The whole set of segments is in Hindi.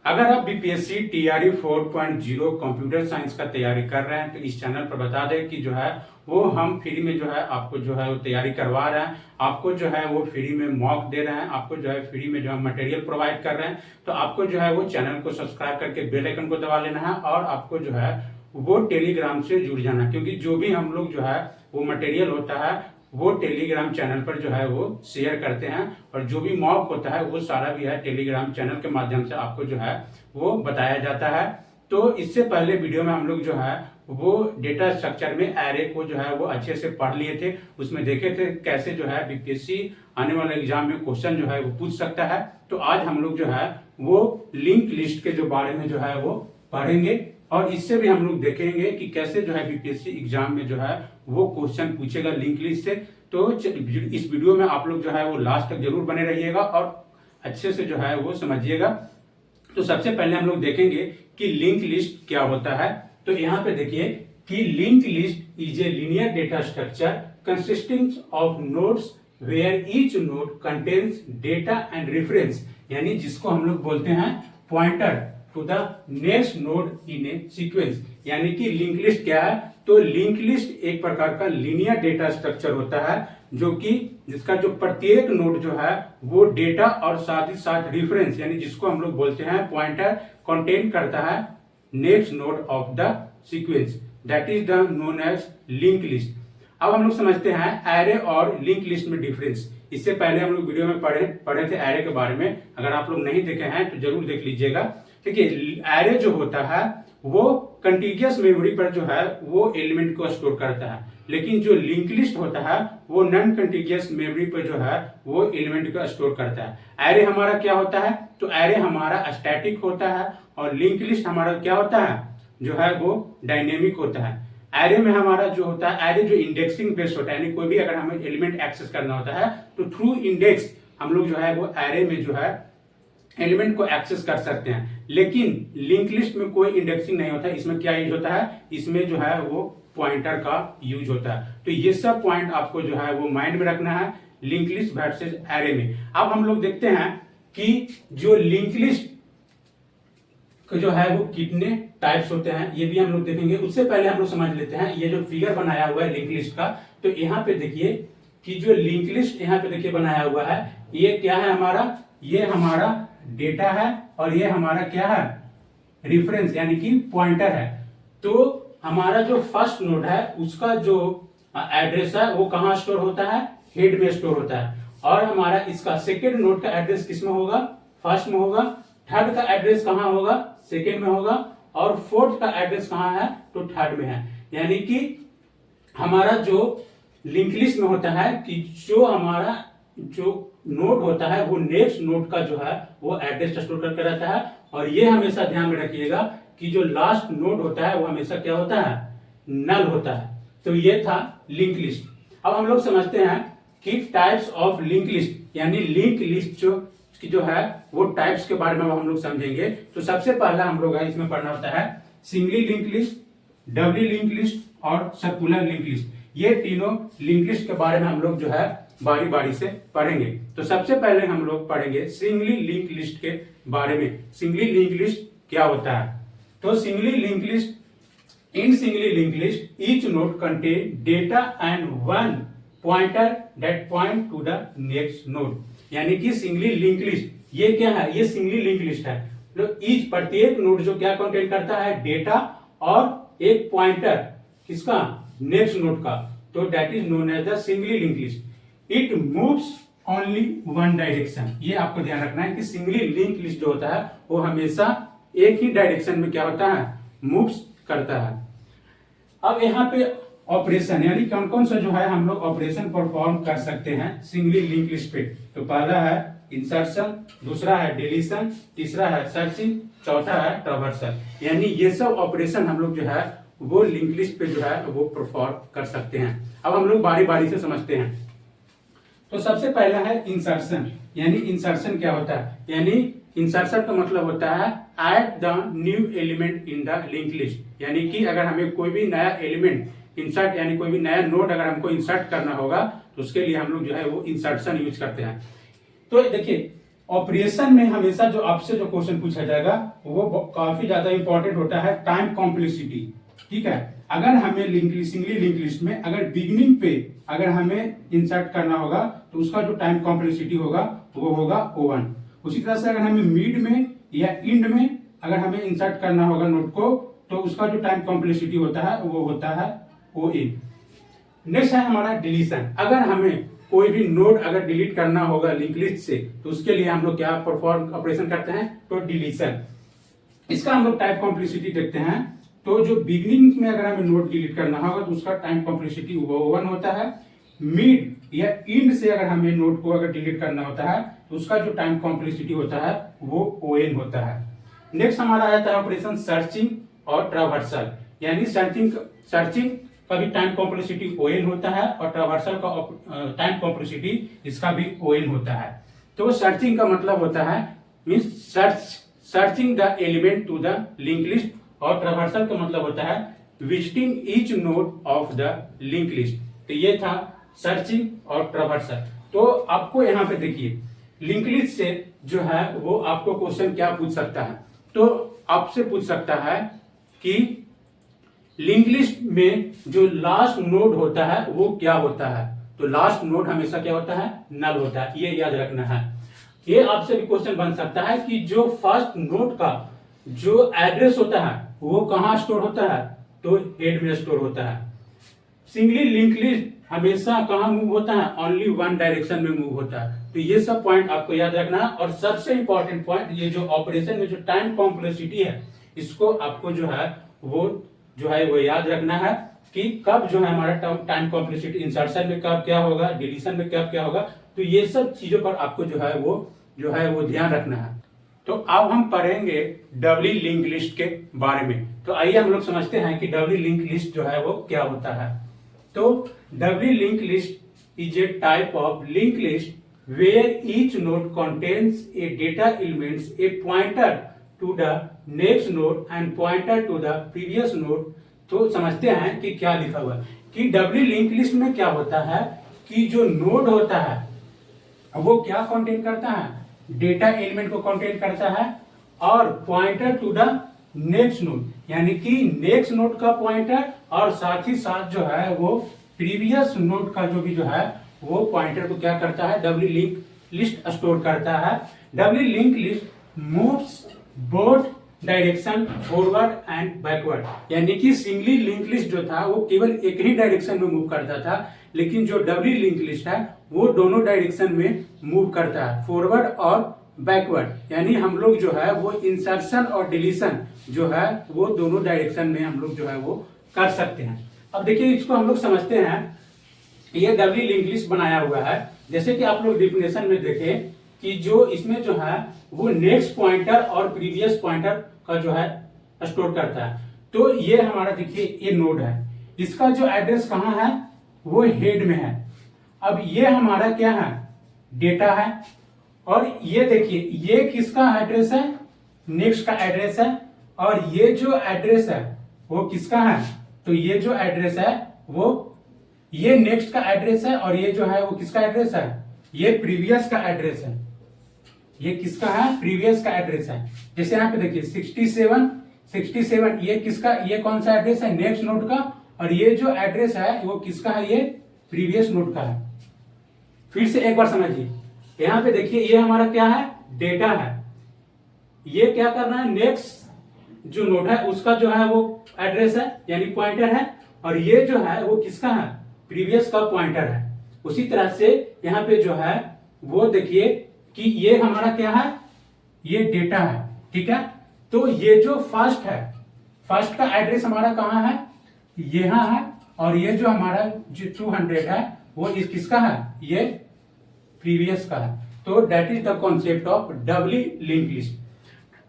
अगर आप बीपीएससी टीआरई 4.0 कंप्यूटर साइंस का तैयारी कर रहे हैं तो इस चैनल पर बता दें कि जो है वो हम फ्री में जो है आपको जो है वो तैयारी करवा रहे हैं। आपको जो है वो फ्री में मॉक दे रहे हैं, आपको जो है फ्री में जो है मटेरियल प्रोवाइड कर रहे हैं। तो आपको जो है वो चैनल को सब्सक्राइब करके बेल आइकन को दबा लेना है और आपको जो है वो टेलीग्राम से जुड़ जाना है, क्योंकि जो भी हम लोग जो है वो मटेरियल होता है वो टेलीग्राम चैनल पर जो है वो शेयर करते हैं और जो भी मॉक होता है वो सारा भी है टेलीग्राम चैनल के माध्यम से आपको जो है वो बताया जाता है। तो इससे पहले वीडियो में हम लोग जो है वो डेटा स्ट्रक्चर में एरे को जो है वो अच्छे से पढ़ लिए थे, उसमें देखे थे कैसे जो है बीपीएससी आने वाले एग्जाम में क्वेश्चन जो है वो पूछ सकता है। तो आज हम लोग जो है वो लिंक लिस्ट के जो बारे में जो है वो पढ़ेंगे और इससे भी हम लोग देखेंगे कि कैसे जो है बीपीएससी एग्जाम में जो है वो क्वेश्चन पूछेगा लिंक लिस्ट से। तो इस वीडियो में आप लोग जो है वो लास्ट तक जरूर बने रहिएगा और अच्छे से जो है वो समझिएगा। तो सबसे पहले हम लोग देखेंगे कि लिंक लिस्ट क्या होता है। तो यहाँ पे देखिए कि link list is a linear data structure consisting of nodes where each node contains data and reference, यानी जिसको हम लोग बोलते हैं pointer to the next node in a sequence. यानी कि लिंक लिस्ट क्या है? तो लिंक लिस्ट एक प्रकार का लीनियर डेटा स्ट्रक्चर होता है जो कि जिसका जो प्रत्येक नोड जो है वो डेटा और साथ ही साथ रेफरेंस यानी जिसको हम लोग बोलते हैं पॉइंटर कंटेन करता है next node of the sequence, that is the known as link list. अब हम लोग समझते हैं एरे और लिंक लिस्ट में डिफरेंस। इससे पहले हम लोग वीडियो में पढ़े थे एरे के बारे में, अगर आप लोग नहीं देखे हैं तो जरूर देख लीजिएगा। देखिए एरे जो होता है वो कंटिन्यूअस मेमोरी पर जो है वो एलिमेंट को स्टोर करता है, लेकिन जो लिंक लिस्ट होता है वो नॉन कंटिन्यूअस मेमोरी पर जो है वो एलिमेंट को स्टोर करता है। एरे हमारा क्या होता है? तो एरे हमारा स्टैटिक होता है और लिंक लिस्ट हमारा क्या होता है जो है वो डायनेमिक होता है। एरे में हमारा जो होता है एरे जो इंडेक्सिंग बेस्ड होता है, यानी कोई भी अगर हमें एलिमेंट एक्सेस करना होता है तो थ्रू इंडेक्स हम लोग जो है वो एरे में जो है एलिमेंट को एक्सेस कर सकते हैं। लेकिन लिंक लिस्ट में कोई इंडेक्सिंग नहीं होता, इसमें क्या यूज होता है? इसमें जो है वो पॉइंटर का यूज होता है। तो ये सब पॉइंट आपको जो है वो माइंड में रखना है लिंक लिस्ट वर्सेस एरे में। अब हम लोग देखते हैं कि जो लिंक लिस्ट जो है वो कितने टाइप्स होते हैं ये भी हम लोग देखेंगे। उससे पहले हम लोग समझ लेते हैं ये जो फिगर बनाया हुआ है लिंक लिस्ट का। तो यहाँ पे देखिए कि जो लिंक लिस्ट यहाँ पे देखिए बनाया हुआ है ये क्या है हमारा? ये हमारा डेटा है और ये हमारा क्या है? रेफरेंस यानी कि पॉइंटर है। तो हमारा जो फर्स्ट नोड है उसका जो एड्रेस है वो कहाँ स्टोर होता है? हेड में स्टोर होता है। और हमारा इसका सेकेंड नोड का एड्रेस किसमें होगा? फर्स्ट में होगा। थर्ड का एड्रेस कहाँ होगा? सेकेंड में होगा। और फोर्थ का एड्रेस कहाँ है? तो थर्ड में है। यानी कि हमारा जो लिंक लिस्ट में होता है कि जो हमारा जो नोड होता है वो नेक्स्ट नोड का जो है वो एड्रेस स्टोर करके रहता है। और ये हमेशा ध्यान में रखिएगा कि जो लास्ट नोड होता है वो हमेशा क्या होता है? नल होता है। तो ये था लिंक लिस्ट। अब हम लोग समझते हैं कि टाइप्स ऑफ लिंक लिस्ट, यानी लिंक लिस्ट जो है वो टाइप्स के बारे में हम लोग समझेंगे। तो सबसे पहला हम लोग इसमें पढ़ना होता है singly link list, doubly link list और सर्कुलर लिंक लिस्ट। ये तीनों लिंक लिस्ट के बारे में हम लोग जो है बारी बारी से पढ़ेंगे। तो सबसे पहले हम लोग पढ़ेंगे सिंगली लिंक लिस्ट के बारे में। सिंगली लिंक लिस्ट क्या होता है? तो singly link list, in singly link list each node contain data and one pointer that point two the next node. यानी कि सिंगली लिंक लिस्ट ये क्या है? ये सिंगली लिंक लिस्ट है। तो ईच प्रत्येक नोड जो क्या कंटेन करता है? डेटा और एक पॉइंटर किसका? नेक्स्ट नोड का। तो that is known as the singly link list. It moves only one direction. ये आपको ध्यान रखना है कि सिंगली लिंक लिस्ट जो होता है वो हमेशा एक ही डायरेक्शन में क्या होता है? मूव्स करता है। अब यहाँ पे ऑपरेशन यानी कौन कौन सा जो है हम लोग ऑपरेशन परफॉर्म कर सकते हैं सिंगली लिंक लिस्ट पे। तो पहला है इंसर्शन, दूसरा है डिलीशन, तीसरा है सर्चिंग, चौथा है ट्रावर्सल। यानी ये सब ऑपरेशन हम लोग जो है वो लिंक लिस्ट पे जो है वो परफॉर्म कर सकते हैं। अब हम लोग बारी बारी से समझते हैं। तो सबसे पहला है इंसर्शन। यानी इंसर्शन क्या होता है? यानी इंसर्शन का मतलब होता है add the new element in the link list. यानी कि अगर हमें कोई भी नया एलिमेंट इंसर्ट यानी कोई भी नया नोड अगर हमको इंसर्ट करना होगा तो उसके लिए हम लोग जो है वो इंसर्शन यूज करते हैं। तो देखिए ऑपरेशन में हमेशा जो आपसे जो क्वेश्चन पूछा जाएगा वो काफी ज्यादा इंपॉर्टेंट होता है, टाइम कॉम्प्लेक्सिटी। ठीक है, अगर हमें सिंगली लिंक लिस्ट में अगर बिगिनिंग पे अगर हमें इंसर्ट करना होगा तो उसका जो टाइम कॉम्प्लेक्सिटी होगा वो होगा O1। उसी तरह से अगर हमें मिड में या इंड में अगर हमें इंसर्ट करना होगा नोट को तो उसका जो टाइम कॉम्प्लेक्सिटी होता है वो होता है OA। नेक्स्ट है हमारा डिलीशन। अगर हमें कोई भी नोड अगर डिलीट करना होगा लिंक लिस्ट से तो उसके लिए हम लोग क्या परफॉर्म ऑपरेशन करते हैं, तो डिलीशन। इसका हम लोग टाइम कॉम्प्लेक्सिटी देखते हैं। तो जो बिगिनिंग में अगर हमें नोड डिलीट करना होगा तो उसका टाइम कॉम्प्लेक्सिटी O1 होता है। मिड या इंड से अगर हमें नोड को अगर डिलीट करना होता है तो उसका जो टाइम कॉम्प्लेक्सिटी होता है वो ON होता है। नेक्स्ट हमारा आता है ऑपरेशन सर्चिंग और ट्रावर्सल। यानी सर्चिंग का भी टाइम कॉम्प्लेक्सिटी ON होता है और ट्रावर्सल का टाइम कॉम्प्लेक्सिटी इसका भी ON होता है। तो सर्चिंग का मतलब होता है means searching the element to the link list, और ट्रावर्सल का मतलब होता है visiting each node of the link list. तो ये था सर्चिंग और ट्रावर्सल। तो आपको यहाँ पे देखिए लिंक लिस्ट से जो है वो आपको क्वेश्चन क्या पूछ सकता है, तो आपसे पूछ सकता है कि लिंक लिस्ट में जो लास्ट नोड होता है वो क्या होता है। तो लास्ट नोड हमेशा क्या होता है, नल होता है, ये याद रखना है। ये आपसे भी क्वेश्चन बन सकता है कि जो फर्स्ट नोड का जो एड्रेस होता है वो कहां स्टोर होता है, तो हेड में स्टोर होता है। सिंगली लिंक लिस्ट हमेशा कहां मूव होता है, ओनली वन डायरेक्शन में मूव होता है। तो ये सब पॉइंट आपको याद रखना है। और सबसे इंपॉर्टेंट पॉइंट ये जो ऑपरेशन में जो टाइम कॉम्प्लेक्सिटी है इसको आपको जो है वो याद रखना है कि कब जो है हमारा टाइम कॉम्प्लेक्सिटी इंसर्शन में कब क्या होगा, डिलीशन में कब क्या होगा। तो ये सब चीजों पर आपको जो है वो ध्यान रखना है। तो अब हम पढ़ेंगे डबली लिंक लिस्ट के बारे में। तो आइए हम लोग समझते हैं कि डबली लिंक लिस्ट जो है वो क्या होता है। तो doubly link list is a type of link list where each node contains a data elements, a pointer to the next node and pointer to the previous node. तो समझते हैं कि क्या लिखा हुआ है कि डबली लिंक लिस्ट में क्या होता है कि जो नोड होता है वो क्या कंटेन करता है, डेटा एलिमेंट को कंटेन करता है और pointer to the next node, यानी कि नेक्स्ट नोड का पॉइंटर और साथ ही साथ जो है वो प्रीवियस नोड का जो भी जो है वो पॉइंटर को क्या करता है, डबली लिंक लिस्ट स्टोर करता है। Doubly link list moves both direction forward and backward, यानी कि सिंगली लिंक लिस्ट जो था वो केवल एक ही डायरेक्शन में मूव करता था, लेकिन जो डबली लिंक लिस्ट है वो दोनों डायरेक्शन में मूव करता है, फॉरवर्ड और बैकवर्ड। यानी हम लोग जो है वो इंसर्शन और डिलीशन जो है वो दोनों डायरेक्शन में हम लोग जो है वो कर सकते हैं। अब देखिए इसको हम लोग समझते हैं। ये डबली लिंक लिस्ट बनाया हुआ है, जैसे कि आप लोग डिफिनेशन में देखें कि जो इसमें जो है वो नेक्स्ट पॉइंटर और प्रीवियस पॉइंटर का जो है स्टोर करता है। तो ये हमारा देखिए ये नोड है, इसका जो एड्रेस कहाँ है वो हेड में है। अब ये हमारा क्या है, डेटा है, और ये देखिए ये किसका एड्रेस है, नेक्स्ट का एड्रेस है, और ये जो एड्रेस है वो किसका है, तो ये जो एड्रेस है वो ये नेक्स्ट का एड्रेस है, और ये जो है वो किसका एड्रेस है, ये प्रीवियस का एड्रेस है। ये किसका है, प्रीवियस का एड्रेस है। जैसे यहाँ पे देखिए 67 ये किसका, ये कौन सा एड्रेस है, नेक्स्ट नोड का, और ये जो एड्रेस है वो किसका है, ये प्रीवियस नोड का है। फिर से एक बार समझिए, यहाँ पे देखिए ये हमारा क्या है, डेटा है। ये क्या करना है, नेक्स्ट जो नोड है उसका जो है वो एड्रेस है यानी पॉइंटर है, और ये जो है वो किसका है, प्रीवियस का पॉइंटर है। उसी तरह से यहाँ पे जो है वो देखिए कि ये हमारा क्या है, ये डेटा है, ठीक है। तो ये जो फर्स्ट है, फर्स्ट का एड्रेस हमारा कहाँ है, यहाँ है, और ये जो हमारा जो 200 है वो इस किसका है, ये प्रीवियस का है। तो that is the concept of doubly link list.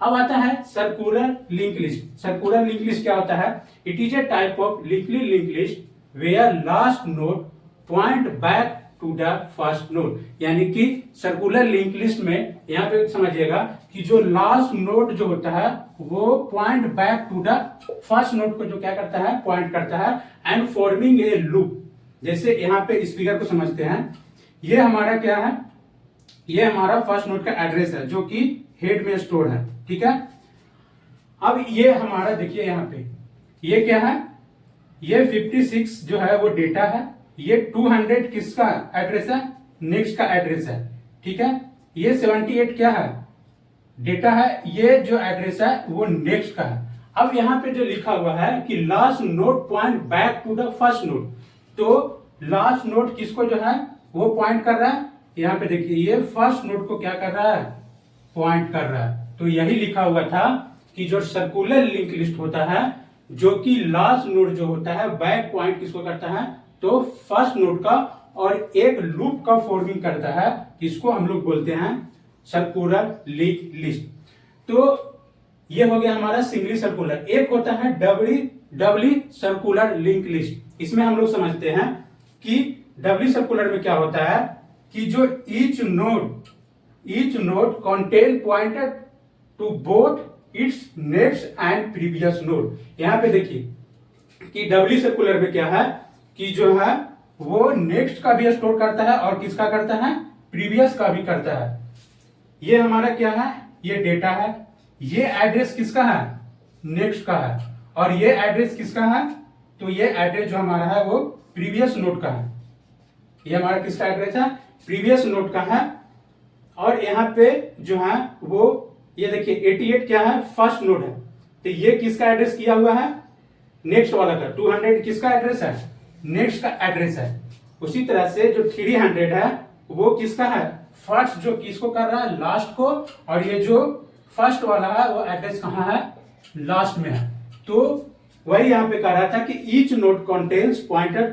अब आता है circular link list. Circular link list क्या होता है, it is a type of singly link list where last node point back to the first node. यानी कि सर्कुलर लिंक लिस्ट में यहाँ पे समझिएगा कि जो लास्ट नोड जो होता है वो point back to the first node को जो क्या करता है, पॉइंट करता है, एंड फॉर्मिंग ए लूप। जैसे यहाँ पे इस फिगर को समझते हैं, ये हमारा क्या है, ये हमारा फर्स्ट नोड का एड्रेस है जो कि हेड में स्टोर है, ठीक है। अब ये हमारा देखिए यहाँ पे ये क्या है, ये 56 जो है वो डेटा है, ये 200 किसका एड्रेस है, नेक्स्ट का एड्रेस है, ठीक है। ये 78 क्या है, डेटा है, ये जो एड्रेस है वो नेक्स्ट का है। अब यहाँ पे जो लिखा हुआ है कि last node point back to the first node, तो लास्ट नोड किसको जो है वो पॉइंट कर रहा है, यहाँ पे देखिए ये फर्स्ट नोड को क्या कर रहा है, पॉइंट कर रहा है। तो यही लिखा हुआ था कि जो सर्कुलर लिंक लिस्ट होता है जो कि लास्ट नोड जो होता है बैक पॉइंट किसको करता है, तो फर्स्ट नोड का, और एक लूप का फॉर्मिंग करता है, इसको हम लोग बोलते हैं सर्कुलर लिंक लिस्ट। तो ये हो गया हमारा सिंगली सर्कुलर। एक होता है डबली सर्कुलर लिंक लिस्ट। इसमें हम लोग समझते हैं कि डबली सर्कुलर में क्या होता है कि जो each node contain pointer to both its next and previous node. यहां पे देखिए कि डबली सर्कुलर में क्या है कि जो है वो नेक्स्ट का भी स्टोर करता है और किसका करता है, प्रीवियस का भी करता है। ये हमारा क्या है, ये डेटा है, ये एड्रेस किसका है, नेक्स्ट का है, और ये एड्रेस किसका है, तो ये एड्रेस जो हमारा है वो प्रीवियस नोड का है। ये हमारा किसका एड्रेस है, प्रीवियस नोड का है। और यहाँ पे जो है वो ये देखिए 88 क्या है, फर्स्ट नोड है, तो ये किसका एड्रेस किया हुआ है, नेक्स्ट वाला का। 200 किसका एड्रेस है, नेक्स्ट का एड्रेस है। उसी तरह से जो 300 है वो किसका है, फर्स्ट जो किसको कर रहा है, लास्ट को, और ये जो फर्स्ट वाला है वो एड्रेस कहाँ है, लास्ट में है। तो वही यहाँ पे कह रहा था कि each node contains pointer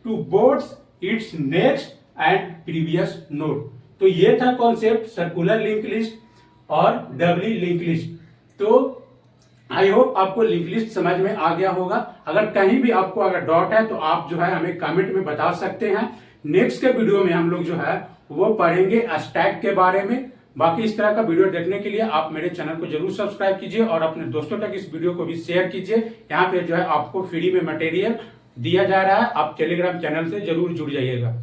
to both its next and previous node. तो ये था कॉन्सेप्ट सर्कुलर लिंक लिस्ट और डबली लिंक लिस्ट। तो आई होप आपको लिंक लिस्ट समझ में आ गया होगा। अगर कहीं भी आपको अगर डाउट है तो आप जो है हमें कमेंट में बता सकते हैं। नेक्स्ट के वीडियो में हम लोग जो है वो पढ़ेंगे स्टैक के बारे में। बाकी इस तरह का वीडियो देखने के लिए आप मेरे चैनल को जरूर सब्सक्राइब कीजिए और अपने दोस्तों तक इस वीडियो को भी शेयर कीजिए। यहाँ पे जो है आपको फ्री में मटेरियल दिया जा रहा है, आप टेलीग्राम चैनल से जरूर जुड़ जाइएगा।